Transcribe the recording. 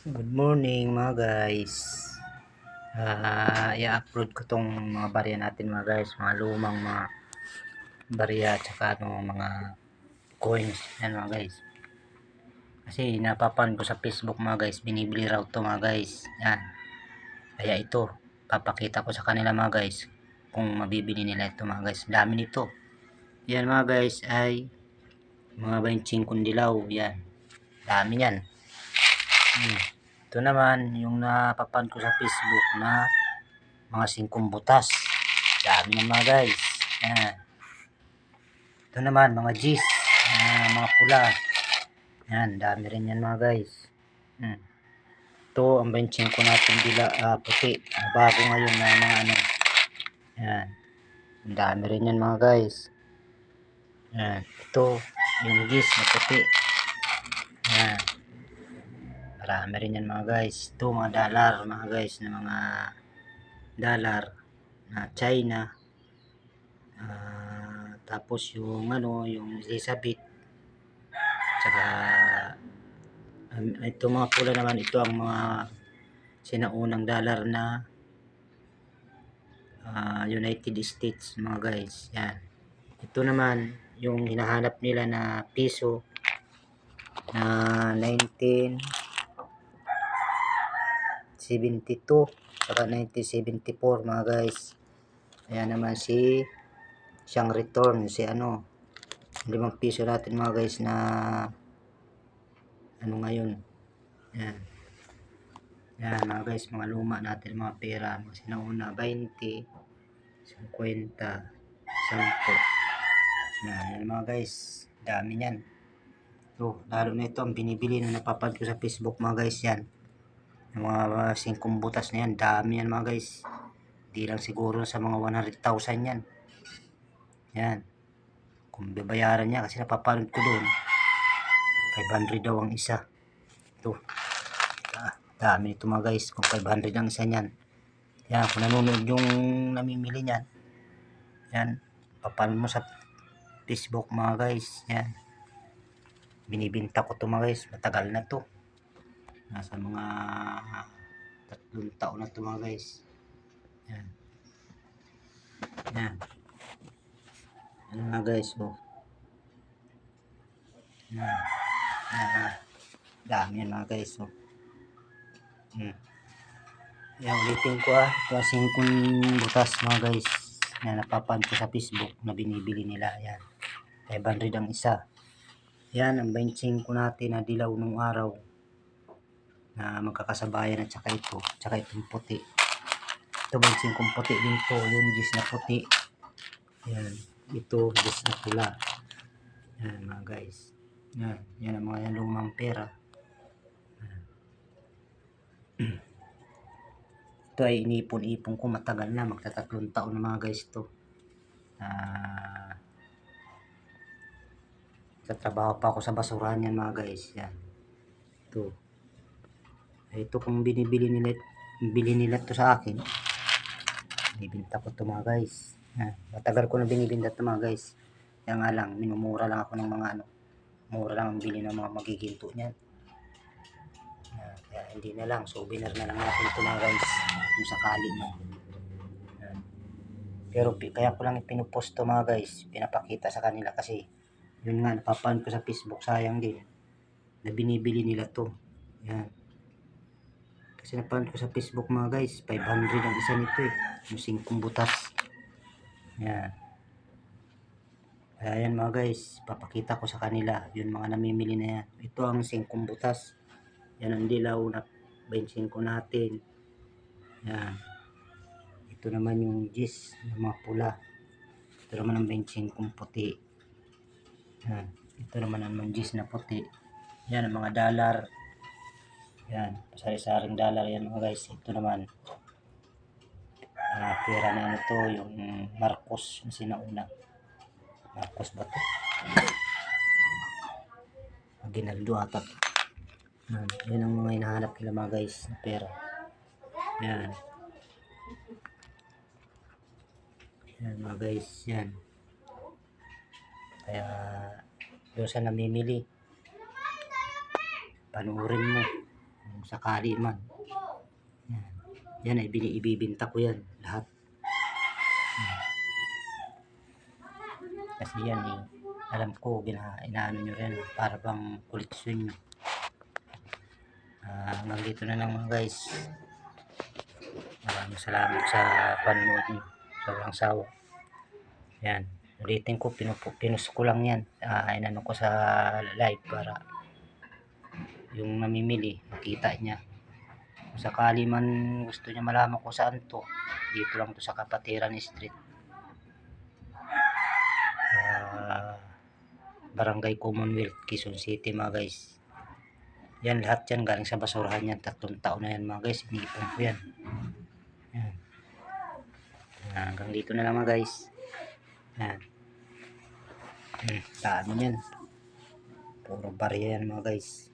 Good morning mga guys. I-upload ko tong mga barya natin mga guys, mga lumang mga barya at saka mga coins yan mga guys. Kasi napapan ko sa Facebook mga guys, binibili raw to mga guys. Yan. Kaya ito, papakita ko sa kanila mga guys kung mabibili nila ito mga guys. Dami nito. Yan mga guys ay mga 25 kundilaw. Yan. Dami yan. Ito naman yung napapan ko sa Facebook na mga 5 butas. Dami yan mga guys. Yan. Ito naman mga G's, mga pula. Yan, dami rin yan mga guys. Ito ang 25 natin puti. Bago ngayon na mga ano. Yan. Ang dami rin yan mga guys. Yan. Ito yung G's na puti. Yan. Marami rin yan mga guys. Ito mga dollar mga guys, na mga dollar na China. Tapos yung yung Elizabeth, tsaka ito mga pula naman, ito ang mga sinaunang dollar na United States mga guys. Yan. Ito naman yung hinahanap nila na piso na 1972 saka 1974 mga guys. Ayan naman siyang return, 5 piso natin mga guys na ngayon. Yan. Yan mga guys, mga luma natin mga pera, mga sinauna 20, 50, 10. Yan mga guys, dami niyan. So, lalo na ito ang binibili na napapad ko sa Facebook mga guys. Yan, yung mga 5 butas na yan, dami yan mga guys. Di lang siguro sa mga 100,000 yan. Yan, kung babayaran niya, kasi napapanood ko doon 500 daw ang isa. Ito, dami nito mga guys, kung 500 ang isa niyan. Yan, kung nanonood yung namimili niyan, yan, papanood mo sa Facebook mga guys. Yan, binibinta ko to mga guys, matagal na to, nasa mga 3 taon na to mga guys. Yan. Yan. Yan mga guys, yan. Yan. Dami yan mga guys. Yan, ulitin ko ito 5 butas mga guys na napapan ko sa Facebook na binibili nila. Yan, 500 ang isa. Yan ang 25 natin na dilaw nung araw na magkakasabayan, at saka ito, tsaka itong puti. Ito 25 puti din to, yung G's na puti. Yan, ito G's na pula. Yan mga guys. Yan, yan ang mga lumang pera. Ito ay inipon-ipon ko matagal na, magta3 taon na mga guys to. Tatrabaho pa ako sa basurahan yan mga guys. Yan. Ito kung binibili nila to sa akin, binibenta ko to mga guys. Yan. Matagal ko na binibenta to mga guys. Yan nga lang, minumura lang ako ng mga mura lang ang bili ng mga magiginto niyan. Kaya hindi na lang, souvenir na lang natin ito mga guys, kung sakali mo. Pero kaya ko lang ipinupost to mga guys, pinapakita sa kanila kasi yun nga, napapan ko sa Facebook, sayang din na binibili nila to. Yan, kasi napapan ko sa Facebook mga guys, 500 ang isa nito yung 5 butas. Yan. Kaya yan mga guys, papakita ko sa kanila, yun mga namimili na yan. Ito ang 5 butas. Yan ang dilaw na 25 natin. Yan. Ito naman yung G's na mga pula. Ito naman ang 25 puti. Yan. Ito naman ang G's na puti. Yan ang mga dollar. Yan, sari-saring dollar yan mga guys. Ito naman pera na to, yung Marcos, yung sinauna. Marcos ba to? Ginaldo ata. Yan ang mga hinahanap nila mga guys na pera. Yan. Yan mga guys, yan. Kaya doon sa namimili, panuorin mo. Kung sakali man. Yan. Yan ay ibibinta ko yan lahat. Kasi yan eh, alam ko inaano nyo rin para bang koleksyon nyo. Hanggang dito na lang mga guys. Maraming salamat sa panonood nyo. Sobrang sawa. Yan. Ulitin ko, pinus ko lang yan. Inano ko sa live para yung namimili, makita niya. Kung sakali man gusto niya malaman kung saan to, dito lang to sa Kapatiran Street. Barangay Commonwealth, Quezon City mga guys. Yan lahat yan galing sa basurahan yan. 3 taon na yan mga guys. Inipon ko yan. Yan. Hanggang dito na lang mga guys. Yan. Dami yan. Puro barya yan mga guys.